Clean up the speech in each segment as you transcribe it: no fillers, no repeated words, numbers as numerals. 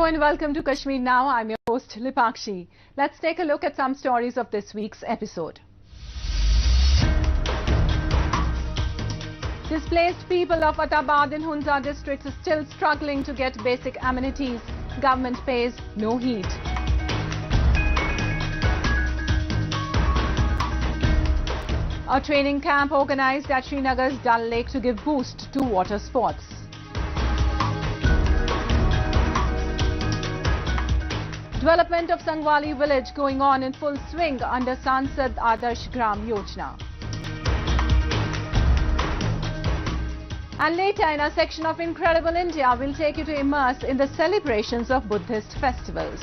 Hello and welcome to Kashmir Now. I'm your host Lipakshi. Let's take a look at some stories of this week's episode. Displaced people of Atabad in Hunza district are still struggling to get basic amenities. Government pays no heed. A training camp organized at Srinagar's Dal Lake to give boost to water sports. Development of Sangwali village going on in full swing under Sansad Adarsh Gram Yojana. And later in our section of Incredible India, we'll take you to immerse in the celebrations of Buddhist festivals.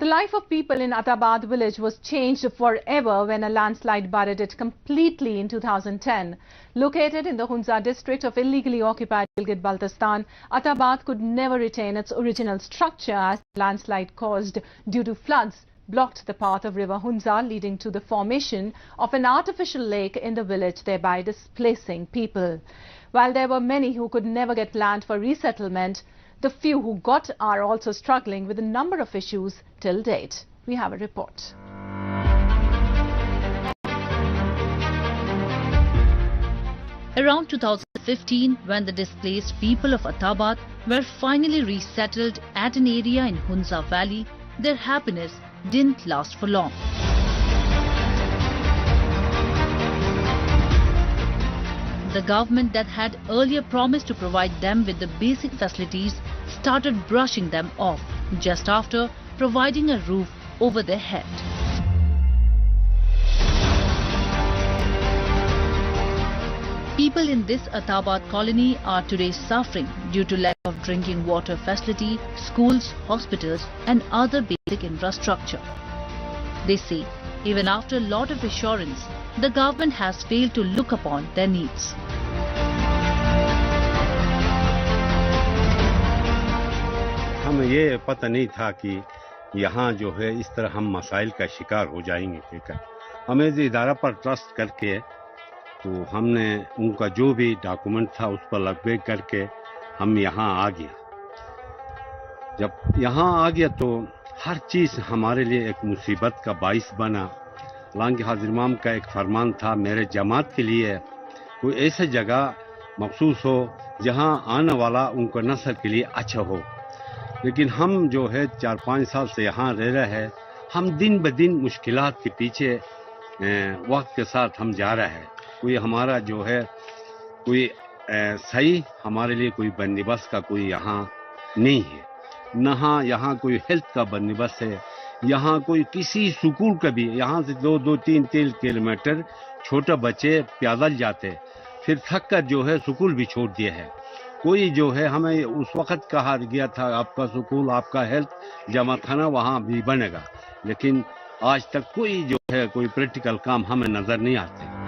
The life of people in Atabad village was changed forever when a landslide buried it completely in 2010. Located in the Hunza district of illegally occupied Gilgit-Baltistan, Atabad could never retain its original structure as the landslide caused due to floods blocked the path of river Hunza, leading to the formation of an artificial lake in the village, thereby displacing people. While there were many who could never get land for resettlement, the few who got are also struggling with a number of issues till date. We have a report. Around 2015, when the displaced people of Atabad were finally resettled at an area in Hunza Valley, their happiness didn't last for long. The government that had earlier promised to provide them with the basic facilities started brushing them off just after providing a roof over their head. People in this Atabad colony are today suffering due to lack of drinking water facility, schools, hospitals and other basic infrastructure. They say, even after a lot of assurance, the government has failed to look upon their needs. हमें ये पता नहीं था कि यहाँ जो है इस तरह हम मसाइल का शिकार हो जाएंगे कहकर हमें इस इदारा पर ट्रस्ट करके तो हमने उनका जो भी डॉक्यूमेंट था उस पर लगभग करके हम यहाँ आ गया जब यहाँ आ गया तो हर चीज़ हमारे लिए एक मुसीबत का बाइस बना लांग हाजिर इमाम का एक फरमान था मेरे जमात के लिए कोई ऐसी जगह मखसूस हो जहाँ आने वाला उनको नस्ल के लिए अच्छा हो लेकिन हम जो है 4-5 साल से यहाँ रह रहे हैं हम दिन ब दिन मुश्किलात के पीछे वक्त के साथ हम जा रहे हैं कोई हमारा जो है कोई सही हमारे लिए कोई बंदोबस्त का कोई यहाँ नहीं है न यहाँ कोई हेल्थ का बंदोबस्त है यहाँ कोई किसी स्कूल का भी यहाँ से 2-3 किलोमीटर छोटे बच्चे पैदल जाते फिर थक कर जो है स्कूल भी छोड़ दिए है कोई जो है हमें उस वक्त कहा गया था आपका स्कूल आपका हेल्थ जमा खाना वहाँ भी बनेगा लेकिन आज तक कोई जो है कोई प्रैक्टिकल काम हमें नजर नहीं आते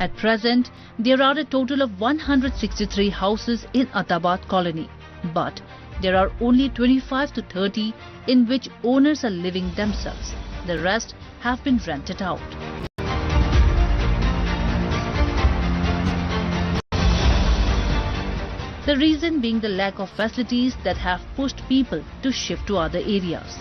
At present, there are a total of 163 houses in Atabad colony, but there are only 25 to 30 in which owners are living themselves. The rest have been rented out. The reason being the lack of facilities that have pushed people to shift to other areas.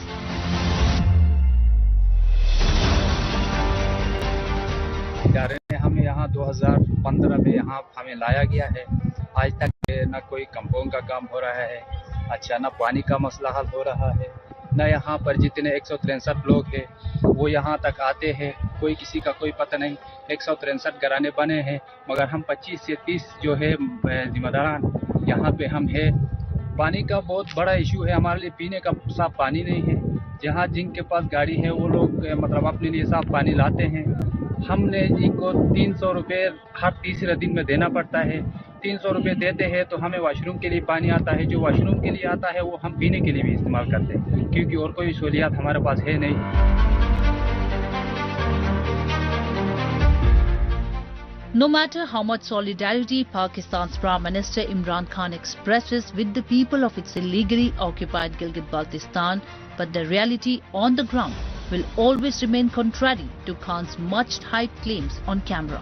हमें यहाँ 2015 में यहाँ हमें लाया गया है आज तक न कोई कंपाउंड का काम हो रहा है अच्छा न पानी का मसला हल हो रहा है न यहाँ पर जितने 163 लोग हैं वो यहाँ तक आते हैं कोई किसी का कोई पता नहीं 163 घराने बने हैं मगर हम 25 से 30 जो है जिम्मेदारान यहाँ पे हम है पानी का बहुत बड़ा इशू है हमारे लिए पीने का साफ पानी नहीं है जहाँ जिनके पास गाड़ी है वो लोग मतलब अपने लिए साफ पानी लाते हैं हमने इनको 300 रुपये हर तीसरे दिन में देना पड़ता है 300 रुपये देते हैं तो हमें वॉशरूम के लिए पानी आता है जो वॉशरूम के लिए आता है वो हम पीने के लिए भी इस्तेमाल करते हैं क्योंकि और कोई सहूलियत हमारे पास है नहीं No matter how much solidarity Pakistan's Prime Minister Imran Khan expresses with the people of its illegally occupied Gilgit-Baltistan, but the reality on the ground will always remain contrary to Khan's much hyped claims on camera.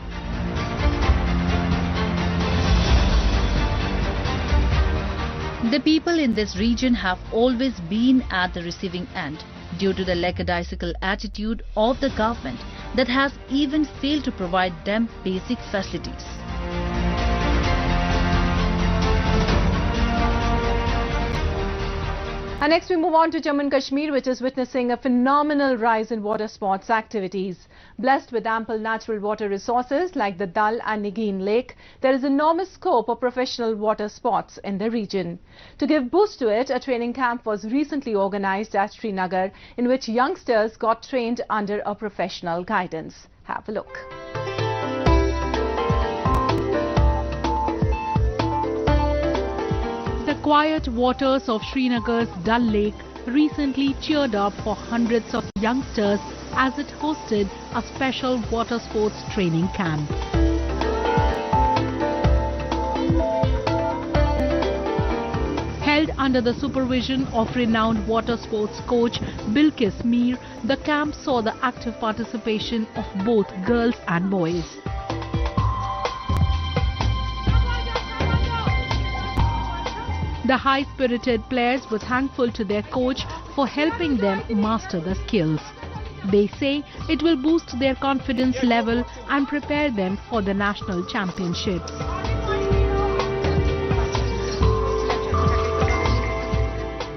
The people in this region have always been at the receiving end due to the lackadaisical attitude of the government that has even failed to provide them basic facilities. And next we move on to Jammu and Kashmir, which is witnessing a phenomenal rise in water sports activities. Blessed with ample natural water resources like the Dal and Nigeen Lake, there is enormous scope for professional water sports in the region. To give boost to it, a training camp was recently organized at Srinagar, in which youngsters got trained under a professional guidance. Have a look. The quiet waters of Srinagar's Dal Lake recently cheered up for hundreds of youngsters as it hosted a special water sports training camp. Held under the supervision of renowned water sports coach Bilkis Mir, the camp saw the active participation of both girls and boys. The high-spirited players were thankful to their coach for helping them master the skills. They say it will boost their confidence level and prepare them for the national championships.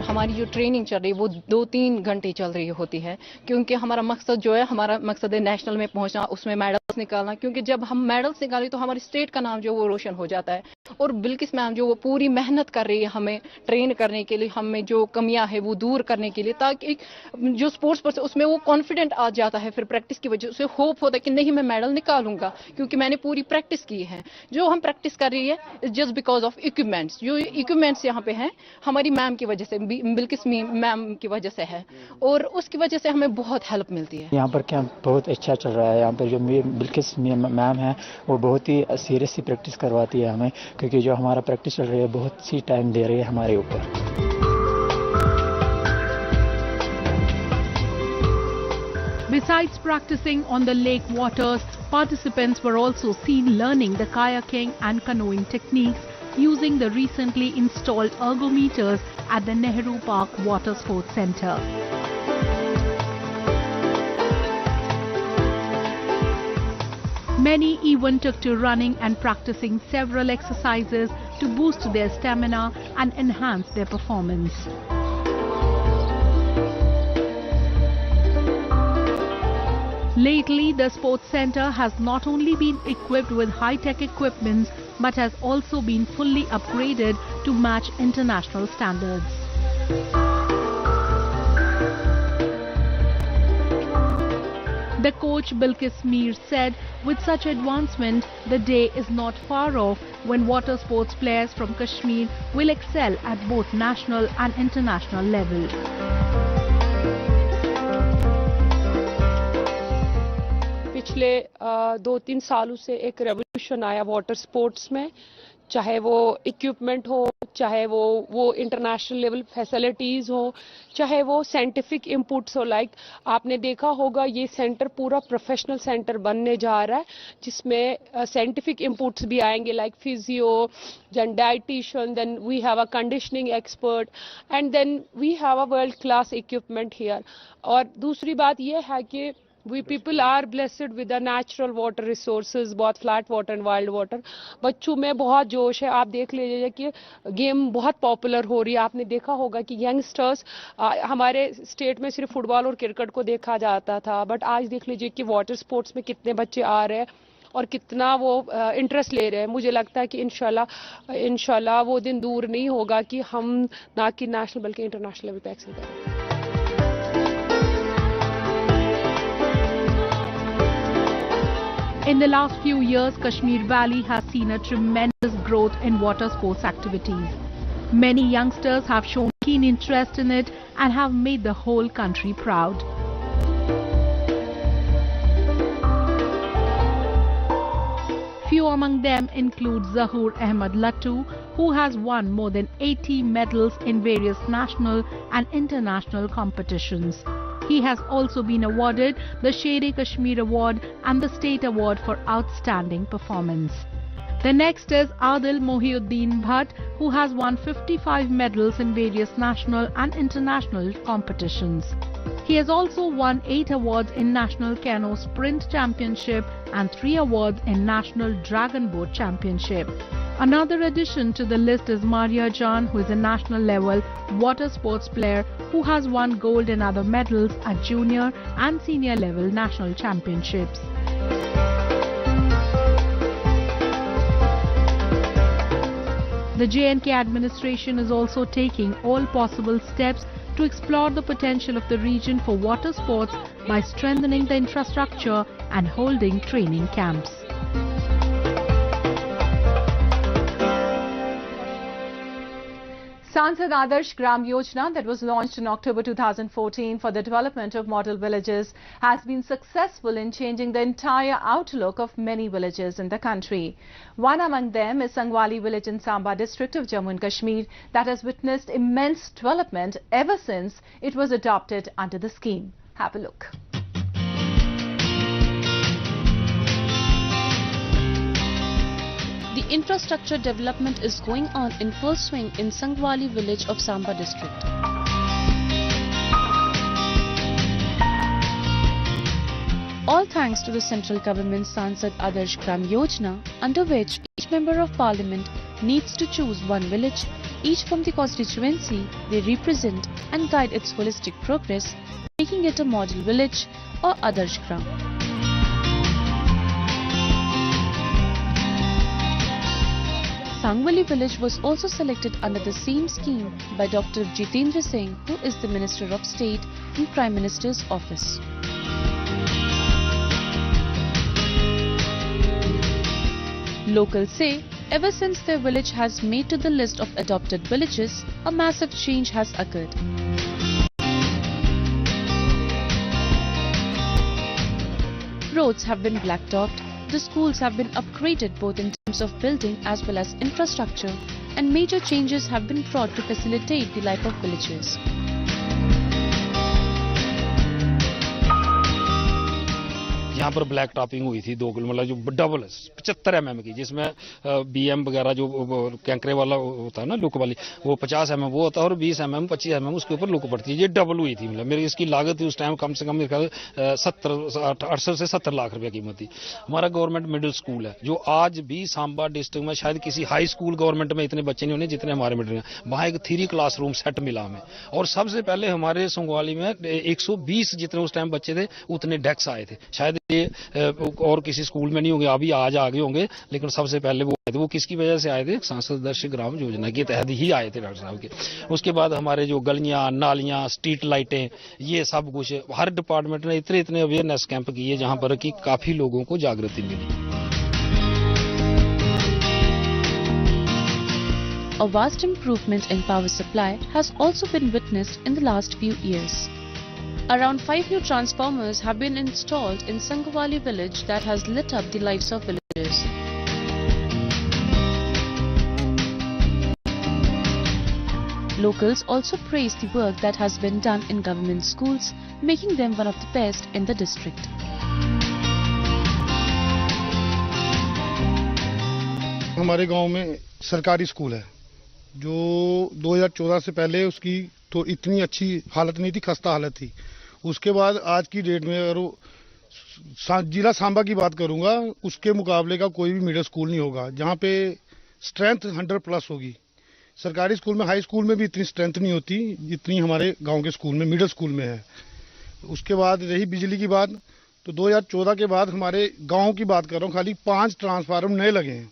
हमारी जो training चल रही है वो 2-3 घंटे चल रही होती है, क्योंकि हमारा मकसद जो है, हमारा मकसद है नेशनल में पहुंचना, उसमें मेडल्स निकालना, क्योंकि जब हम मेडल्स निकालें तो हमारी स्टेट का नाम जो वो रोशन हो जाता है। और बिल्किस मैम जो वो पूरी मेहनत कर रही है हमें ट्रेन करने के लिए, हमें जो कमियां है वो दूर करने के लिए, ताकि जो स्पोर्ट्स पर्सन उसमें वो कॉन्फिडेंट आ जाता है, फिर प्रैक्टिस की वजह से होप होता है कि नहीं मैं मेडल निकालूंगा क्योंकि मैंने पूरी प्रैक्टिस की है। जो हम प्रैक्टिस कर रही है जस्ट बिकॉज ऑफ इक्विपमेंट्स, जो इक्विपमेंट्स यहाँ पे हैं हमारी मैम की वजह से, बिल्किस मैम की वजह से है, और उसकी वजह से हमें बहुत हेल्प मिलती है। यहाँ पर कैंप बहुत अच्छा चल रहा है। यहाँ पर जो बिल्किस मैम है वो बहुत ही सीरियस सी प्रैक्टिस करवाती है हमें, क्योंकि जो हमारा प्रैक्टिस चल रही है बहुत सी टाइम दे रही है हमारे ऊपर। Besides practicing on the lake waters, participants were also seen learning the kayaking and canoeing techniques using the recently installed ergometers at the Nehru Park Water Sports Centre. Many even took to running and practicing several exercises to boost their stamina and enhance their performance. Lately, the sports centre has not only been equipped with high-tech equipments but has also been fully upgraded to match international standards. The coach Bilkis Mir said, with such advancement, the day is not far off when water sports players from Kashmir will excel at both national and international level. पिछले 2-3 सालों से एक revolution आया water sports में, चाहे वो equipment हो, चाहे वो इंटरनेशनल लेवल फैसिलिटीज हो, चाहे वो साइंटिफिक इनपुट्स हो। लाइक आपने देखा होगा ये सेंटर पूरा प्रोफेशनल सेंटर बनने जा रहा है, जिसमें साइंटिफिक इनपुट्स भी आएंगे, like physio, then dietitian, then we have a conditioning expert, and then we have a world class equipment here. और दूसरी बात ये है कि we people are blessed with the natural water resources, बहुत flat water and wild water. बच्चों में बहुत जोश है, आप देख लीजिए कि गेम बहुत पॉपुलर हो रही है। आपने देखा होगा कि यंगस्टर्स, हमारे स्टेट में सिर्फ फुटबॉल और क्रिकेट को देखा जाता था, बट आज देख लीजिए कि वाटर स्पोर्ट्स में कितने बच्चे आ रहे हैं और कितना वो इंटरेस्ट ले रहे हैं। मुझे लगता है कि इंशाल्लाह वो दिन दूर नहीं होगा कि हम ना कि नेशनल बल्कि इंटरनेशनल लेवल पे एक्सेल करें। In the last few years, Kashmir Valley has seen a tremendous growth in water sports activities. Many youngsters have shown keen interest in it and have made the whole country proud. Few among them include Zahoor Ahmed Lattu, who has won more than 80 medals in various national and international competitions. He has also been awarded the Sher-e-Kashmir Award and the State Award for Outstanding Performance. The next is Adil Mohiuddin Bhatt, who has won 55 medals in various national and international competitions. He has also won 8 awards in National Canoe Sprint Championship and 3 awards in National Dragon Boat Championship. Another addition to the list is Maria Jan, who is a national level water sports player who has won gold and other medals at junior and senior level national championships. The J&K administration is also taking all possible steps to explore the potential of the region for water sports by strengthening the infrastructure and holding training camps. Sansad Adarsh Gram Yojana, that was launched in October 2014 for the development of model villages, has been successful in changing the entire outlook of many villages in the country. One among them is Sangwali village in Samba district of Jammu and Kashmir that has witnessed immense development ever since it was adopted under the scheme. Have a look. The infrastructure development is going on in full swing in Sangwali village of Samba district. All thanks to the central government's Sansad Adarsh Gram Yojana, under which each member of parliament needs to choose one village, each from the constituency they represent, and guide its holistic progress, making it a model village or Adarsh Gram. Sangwali village was also selected under the same scheme by Dr. Jitendra Singh, who is the Minister of State in Prime Minister's office. Locals say, ever since their village has made to the list of adopted villages, a massive change has occurred. Roads have been blacktopped. The schools have been upgraded both in terms of building as well as infrastructure, and major changes have been brought to facilitate the life of villagers. यहाँ पर black topping हुई थी 2 kilometre जो double 75 mm की, जिसमें BM वगैरह जो कैंकरे वाला होता है ना लुक वाली, वो 50 mm वो होता है और 20 mm 25 mm उसके ऊपर लुक पड़ती है। ये डबल हुई थी। मतलब मेरी इसकी लागत थी उस टाइम कम से कम मेरे ख्याल 68 से 70 लाख रुपए कीमत थी। हमारा गवर्नमेंट मिडिल स्कूल है जो आज भी सांबा डिस्ट्रिक्ट में शायद किसी हाई स्कूल गवर्नमेंट में इतने बच्चे नहीं होने जितने हमारे मिडिल में। वहाँ एक 3 क्लासरूम सेट मिला हमें, और सबसे पहले हमारे संगवाली में 120 जितने उस टाइम बच्चे थे उतने डेस्क आए थे। शायद ये और किसी स्कूल में नहीं होंगे, अभी आज आगे होंगे, लेकिन सबसे पहले वो आए थे। वो किसकी वजह से आए थे? सांसद आदर्श ग्राम योजना के तहत ही आए थे डॉक्टर साहब के। उसके बाद हमारे जो गलियां नालियां स्ट्रीट लाइटें ये सब कुछ हर डिपार्टमेंट ने इतने अवेयरनेस कैंप किए जहां पर कि काफी लोगों को जागृति मिली। A vast improvement in power supply has also been witnessed in the last few years. Around 5 new transformers have been installed in Sangwali village that has lit up the lives of villagers. Locals also praise the work that has been done in government schools, making them one of the best in the district. हमारे गांव में सरकारी school है जो 2014 से पहले उसकी तो इतनी अच्छी हालत नहीं थी, खस्ता हालत थी। उसके बाद आज की डेट में अगर जिला सांबा की बात करूंगा, उसके मुकाबले का कोई भी मिडिल स्कूल नहीं होगा जहां पे स्ट्रेंथ 100+ होगी। सरकारी स्कूल में, हाई स्कूल में भी इतनी स्ट्रेंथ नहीं होती जितनी हमारे गांव के स्कूल में, मिडिल स्कूल में है। उसके बाद रही बिजली की बात, तो 2014 के बाद हमारे गाँव की बात कर रहा हूँ, खाली 5 ट्रांसफार्मर नए लगे हैं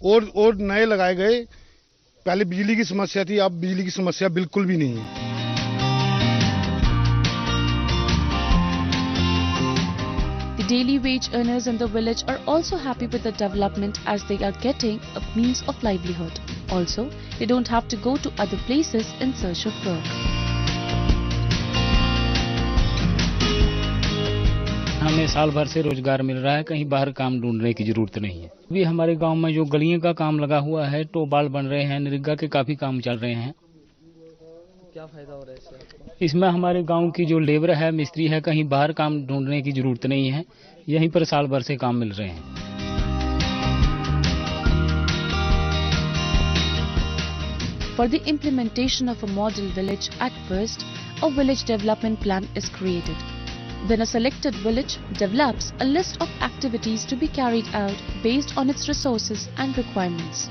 और नए लगाए गए। पहले बिजली की समस्या थी, अब बिजली की समस्या बिल्कुल भी नहीं है। The daily wage earners in the village are also happy with the development as they are getting a means of livelihood. Also, they don't have to go to other places in search of work. हमें साल भर से रोजगार मिल रहा है, कहीं बाहर काम ढूंढने की जरूरत नहीं है। अभी हमारे गांव में जो गलियों का काम लगा हुआ है, टोबाल बन रहे हैं, नरेगा के काफी काम चल रहे हैं। क्या फायदा हो रहा है इससे? इसमें हमारे गांव की जो लेबर है, मिस्त्री है, कहीं बाहर काम ढूंढने की जरूरत नहीं है, यहीं पर साल भर से काम मिल रहे हैं। For the implementation of a model village, at first, a village development plan is created. Then a selected village develops a list of activities to be carried out based on its resources and requirements.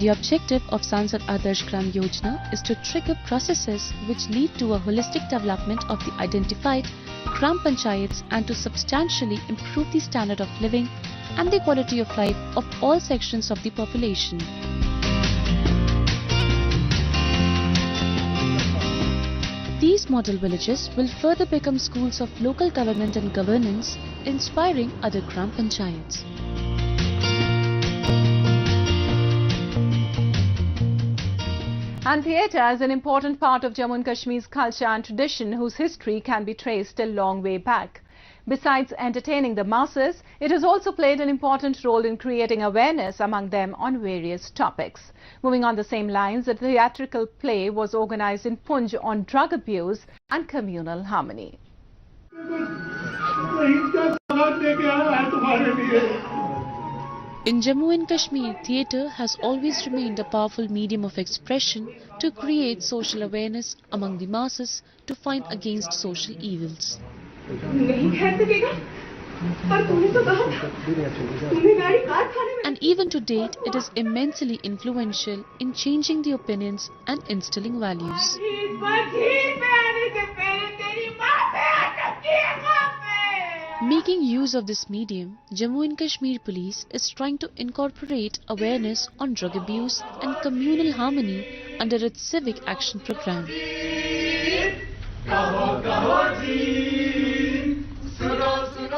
The objective of Sansad Adarsh Gram Yojana is to trigger processes which lead to a holistic development of the identified Gram Panchayats and to substantially improve the standard of living and the quality of life of all sections of the population. These model villages will further become schools of local government and governance, inspiring other Gram Panchayats. And theatre is an important part of Jammu and Kashmir's culture and tradition, whose history can be traced a long way back. Besides entertaining the masses, it has also played an important role in creating awareness among them on various topics. Moving on the same lines, a theatrical play was organized in Punj on drug abuse and communal harmony. In Jammu and Kashmir, theatre has always remained a powerful medium of expression to create social awareness among the masses to fight against social evils. And even to date, it is immensely influential in changing the opinions and instilling values. Making use of this medium, Jammu and Kashmir Police is trying to incorporate awareness on drug abuse and communal harmony under its civic action program.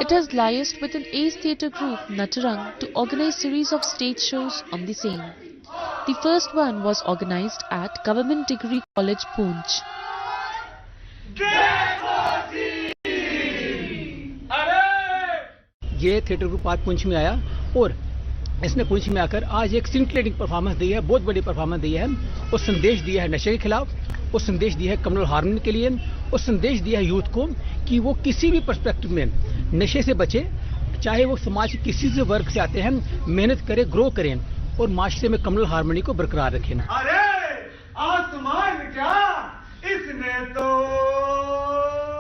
It has liaised with an ace theatre group, Natarang, to organize series of stage shows on the same. The first one was organized at Government Degree College, Poonch. ये theatre group आज पुंछ में आया और इसने पुंछ में आकर आज एक सिंक्लेटिंग परफॉर्मेंस दी है, बहुत बड़ी परफॉर्मेंस दी है और संदेश दिया है नशे के खिलाफ और संदेश दिया है कम्युनल हार्मनी के लिए और संदेश दिया है यूथ को कि वो किसी भी पर्सपेक्टिव में नशे से बचे, चाहे वो समाज के किसी से वर्ग से आते हैं, मेहनत करें, ग्रो करें और माशरे में कम्युनल हार्मनी को बरकरार रखें। अरे आसमान क्या इसने तो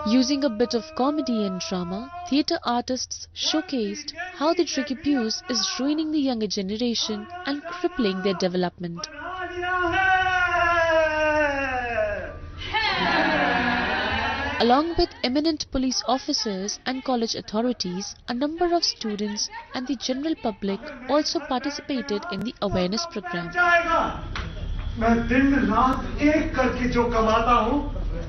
Using a bit of comedy and drama, theatre artists showcased how the drug abuse is ruining the younger generation and crippling their development. Along with eminent police officers and college authorities, a number of students and the general public also participated in the awareness program.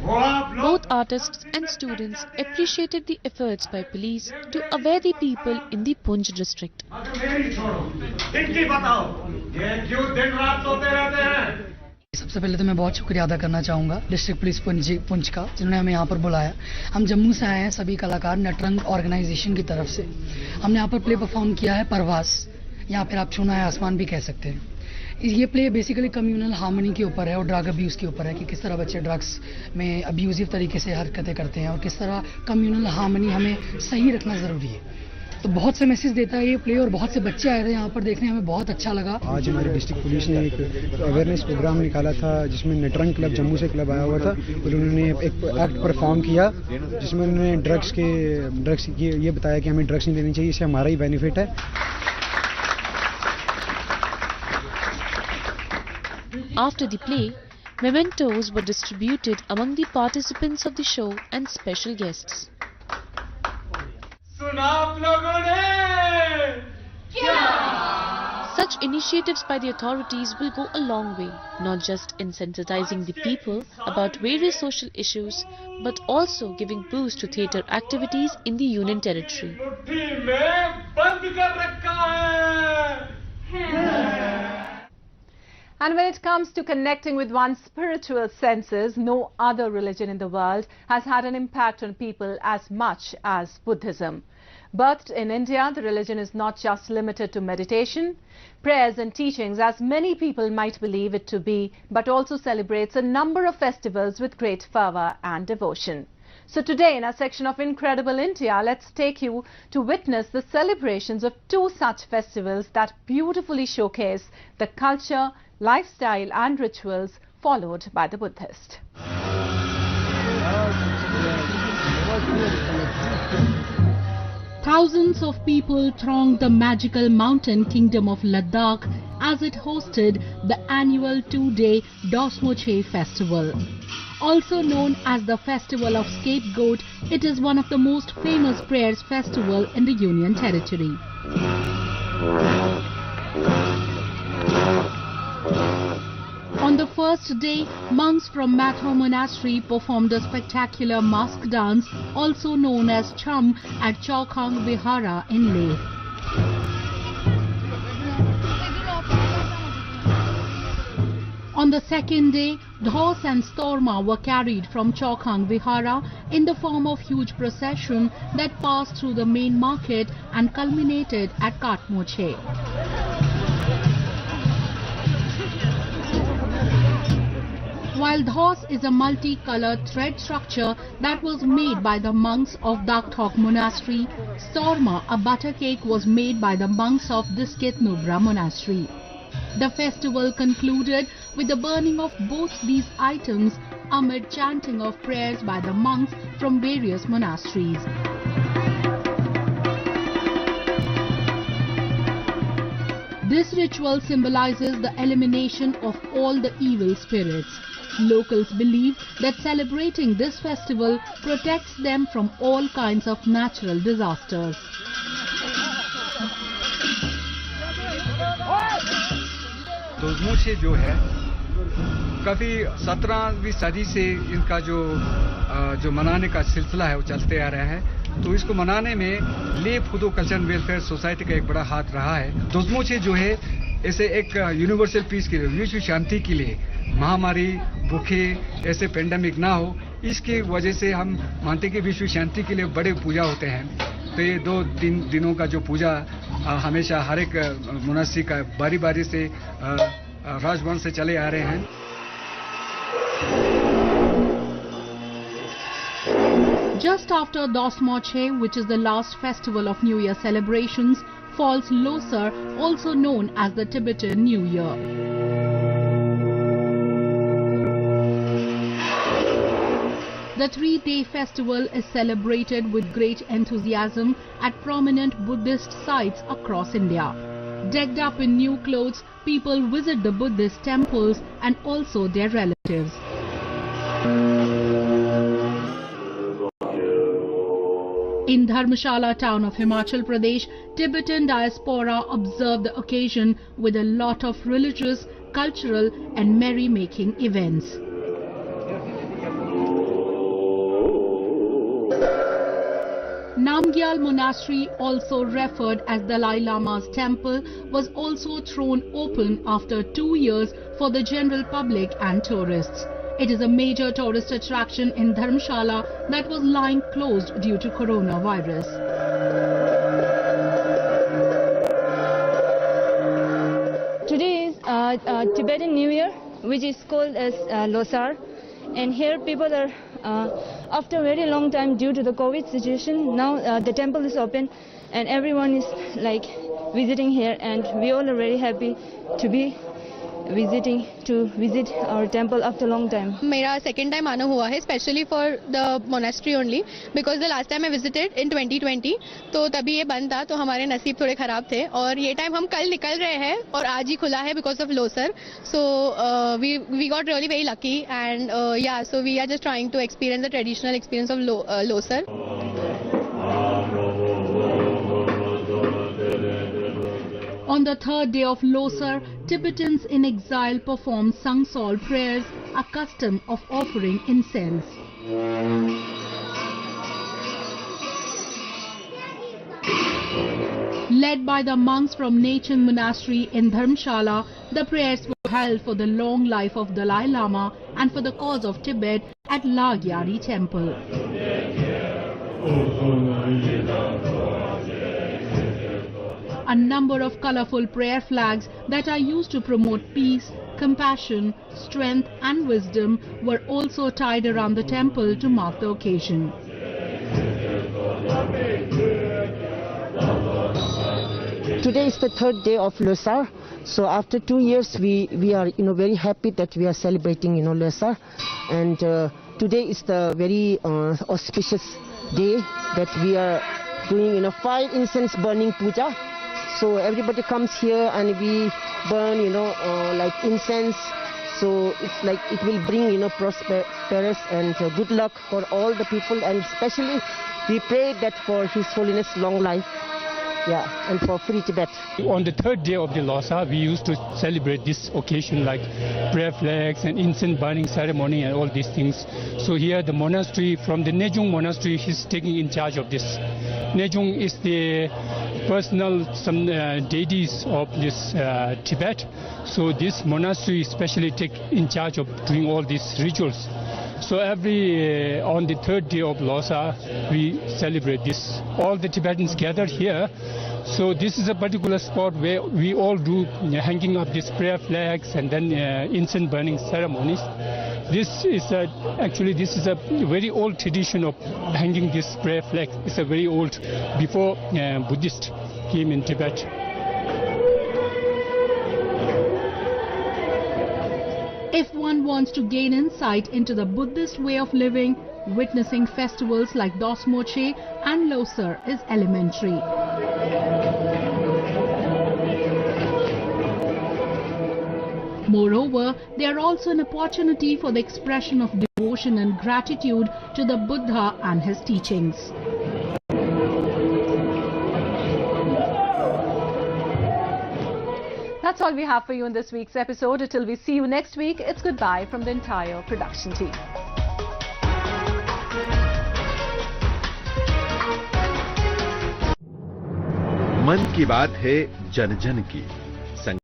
Both artists and students appreciated the efforts by police to aware the people in the Poonch district. सबसे पहले तो मैं बहुत शुक्रिया अदा करना चाहूँगा district police Poonch का, जिन्होंने हमें यहाँ पर बुलाया। हम जम्मू से आए हैं, सभी कलाकार नटरंग ऑर्गेनाइजेशन की तरफ से। हमने यहाँ पर प्ले परफॉर्म किया है परवास, या फिर आप छूना है आसमान भी कह सकते हैं। ये प्ले बेसिकली कम्युनल हार्मनी के ऊपर है और ड्रग अब्यूज़ के ऊपर है कि किस तरह बच्चे ड्रग्स में अब्यूजिव तरीके से हरकतें करते हैं और किस तरह कम्युनल हार्मनी हमें सही रखना ज़रूरी है। तो बहुत से मैसेज देता है ये प्ले और बहुत से बच्चे आए थे यहाँ पर देखने, हमें बहुत अच्छा लगा। आज हमारे डिस्ट्रिक्ट पुलिस ने एक अवेयरनेस प्रोग्राम निकाला था जिसमें नटरंग क्लब जम्मू से क्लब आया हुआ था और उन्होंने एक एक्ट परफॉर्म किया जिसमें उन्होंने ड्रग्स ये बताया कि हमें ड्रग्स नहीं लेनी चाहिए, इससे हमारा ही बेनिफिट है। After the play, mementos were distributed among the participants of the show and special guests. Such initiatives by the authorities will go a long way, not just in sensitizing the people about various social issues, but also giving boost to theatre activities in the Union Territory. And when it comes to connecting with one's spiritual senses, no other religion in the world has had an impact on people as much as Buddhism. But in India, the religion is not just limited to meditation, prayers and teachings as many people might believe it to be, but also celebrates a number of festivals with great fervour and devotion. So today in our section of Incredible India, let's take you to witness the celebrations of two such festivals that beautifully showcase the culture, lifestyle and rituals followed by the Buddhists. Thousands of people thronged the magical mountain kingdom of Ladakh as it hosted the annual two-day Dosmoche festival. Also known as the Festival of Scapegoat, it is one of the most famous prayers festival in the Union Territory. On the first day, monks from Matho Monastery performed a spectacular mask dance, also known as Cham, at Chaukhang Vihara in Leh. On the second day, Dhos and Storma were carried from Chaukhang Vihara in the form of huge procession that passed through the main market and culminated at Katmoche. While Dhos is a multicolored thread structure that was made by the monks of Dakthok Monastery, Storma, a butter cake, was made by the monks of Diskit Nubra Monastery. The festival concluded with the burning of both these items amid chanting of prayers by the monks from various monasteries. This ritual symbolizes the elimination of all the evil spirits. Locals believe that celebrating this festival protects them from all kinds of natural disasters. दोजमोछे जो है काफ़ी 17वीं सदी से इनका जो मनाने का सिलसिला है वो चलते आ रहा है। तो इसको मनाने में ले फुदो कल्चर वेलफेयर सोसाइटी का एक बड़ा हाथ रहा है। दोजमोछे जो है ऐसे एक यूनिवर्सल पीस के लिए, विश्व शांति के लिए, महामारी, भूखे, ऐसे पेंडेमिक ना हो, इसकी वजह से हम मानते हैं कि विश्व शांति के लिए बड़े पूजा होते हैं। तो ये 2 दिनों का जो पूजा हमेशा हर एक मोनास्ट्री का बारी बारी से राजवंश से चले आ रहे हैं। Just after Dosmoche, which is the last festival of New Year celebrations, falls Losar, also known as the Tibetan New Year. The 3-day festival is celebrated with great enthusiasm at prominent Buddhist sites across India. Decked up in new clothes, people visit the Buddhist temples and also their relatives. In Dharmshala town of Himachal Pradesh, Tibetan diaspora observed the occasion with a lot of religious, cultural and merry-making events. Namgyal Monastery, also referred as Dalai Lama's temple, was also thrown open after 2 years for the general public and tourists. It is a major tourist attraction in Dharmshala that was lying closed due to coronavirus. Today is Tibetan New Year, which is called as Losar, and here people are after a very long time due to the COVID situation. Now the temple is open and everyone is like visiting here, and we all are very happy to be visit our temple after a long time. मेरा second time आना हुआ है, especially for the monastery only, because the last time I visited in 2020, तो तभी ये बंद था, तो हमारे नसीब थोड़े खराब थे, और ये टाइम हम कल निकल रहे हैं और आज ही खुला है because of Losar. So we got really very lucky, and yeah, so we are just trying to experience the traditional experience of Losar. On the third day of Losar, Tibetans in exile perform Sangsol prayers, a custom of offering incense. Led by the monks from Nachan Monastery in Dharmshala, the prayers were held for the long life of Dalai Lama and for the cause of Tibet at Lagyari Temple. A number of colorful prayer flags that are used to promote peace, compassion, strength and wisdom were also tied around the temple to mark the occasion. Today is the third day of Losar. So after 2 years, we are very happy that we are celebrating Losar, and today is the very auspicious day that we are doing fire incense burning puja. So everybody comes here and we burn like incense. So it's like it will bring prosperous and good luck for all the people, and especially we pray that for His Holiness long life. Yeah, and for free Tibet. On the third day of the Losar, we used to celebrate this occasion like prayer flags and incense burning ceremony and all these things. So here the monastery, from the Nejung monastery, is taking in charge of this. Nejung is the personal deities of this Tibet. So this monastery especially take in charge of doing all these rituals. So every on the third day of Losar, we celebrate this. All the Tibetans gathered here. So this is a particular spot where we all do hanging up these prayer flags and then incense burning ceremonies. This is actually a very old tradition of hanging this prayer flag. It's a very old, before Buddhists came in Tibet. If one wants to gain insight into the Buddhist way of living, witnessing festivals like Dosmoche and Losar is elementary. Moreover, they are also an opportunity for the expression of devotion and gratitude to the Buddha and his teachings. That's all we have for you in this week's episode. Until we see you next week, it's goodbye from the entire production team. मन की बात है जन जन की।